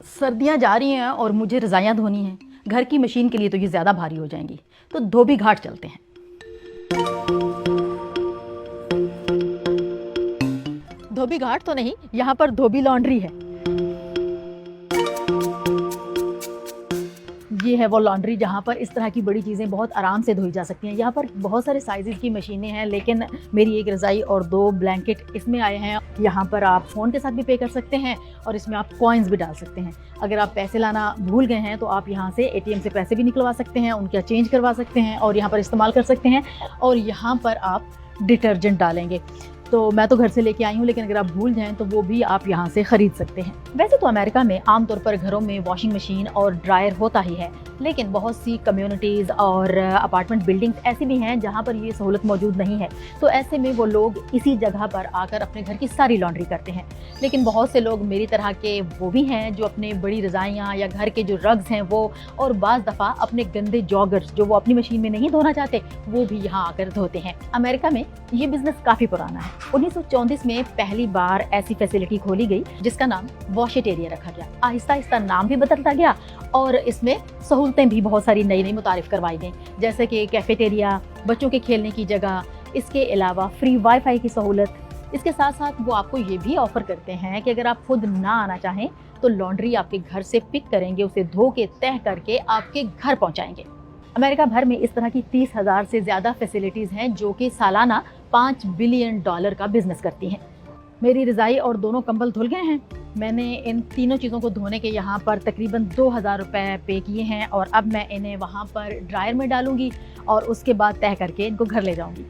सर्दियाँ जा रही हैं और मुझे रज़ाइयाँ धोनी हैं। घर की मशीन के लिए तो ये ज़्यादा भारी हो जाएंगी, तो धोबी घाट चलते हैं। धोबी घाट तो नहीं, यहाँ पर धोबी लॉन्ड्री है। ये है वो लॉन्ड्री जहाँ पर इस तरह की बड़ी चीज़ें बहुत आराम से धोई जा सकती हैं। यहाँ पर बहुत सारे साइज़ की मशीनें हैं, लेकिन मेरी एक रज़ाई और 2 ब्लैंकेट इसमें आए हैं। यहाँ पर आप फ़ोन के साथ भी पे कर सकते हैं और इसमें आप कॉइन्स भी डाल सकते हैं। अगर आप पैसे लाना भूल गए हैं तो आप यहाँ से ATM से पैसे भी निकलवा सकते हैं, उनका चेंज करवा सकते हैं और यहाँ पर इस्तेमाल कर सकते हैं। और यहाँ पर आप डिटर्जेंट डालेंगे, तो मैं तो घर से लेके आई हूँ, लेकिन अगर आप भूल जाएं तो वो भी आप यहाँ से ख़रीद सकते हैं। वैसे तो अमेरिका में आमतौर पर घरों में वॉशिंग मशीन और ड्रायर होता ही है, लेकिन बहुत सी कम्युनिटीज़ और अपार्टमेंट बिल्डिंग्स ऐसी भी हैं जहाँ पर ये सहूलत मौजूद नहीं है। तो ऐसे में वो लोग इसी जगह पर आकर अपने घर की सारी लॉन्ड्री करते हैं। लेकिन बहुत से लोग मेरी तरह के वो भी हैं जो अपने बड़ी रज़ाइयाँ या घर के जो रग्स हैं वो, और बाज़ दफ़ा अपने गंदे जॉगर्स जो वो अपनी मशीन में नहीं धोना चाहते, वो भी यहाँ आकर धोते हैं। अमेरिका में ये बिज़नेस काफ़ी पुराना है। 1934 में पहली बार ऐसी फैसिलिटी खोली गई जिसका नाम वॉशेट एरिया रखा गया। आहिस्ता आहिस्ता नाम भी बदलता गया और इसमें सहूलतें भी बहुत सारी नई नई मुतारिफ करवाई गई, जैसे कि कैफेटेरिया, बच्चों के खेलने की जगह, इसके अलावा फ्री वाईफाई की सहूलत। इसके साथ साथ वो आपको ये भी ऑफर करते हैं कि अगर आप खुद ना आना चाहें तो लॉन्ड्री आपके घर से पिक करेंगे, उसे धो के तह करके आपके घर पहुँचाएंगे। अमेरिका भर में इस तरह की 30,000 से ज़्यादा फैसिलिटीज़ हैं जो कि सालाना $5 बिलियन का बिजनेस करती हैं। मेरी रज़ाई और दोनों कंबल धुल गए हैं। मैंने इन तीनों चीज़ों को धोने के यहाँ पर तकरीबन 2,000 रुपये पे किए हैं और अब मैं इन्हें वहाँ पर ड्रायर में डालूँगी और उसके बाद तह करके इनको घर ले जाऊँगी।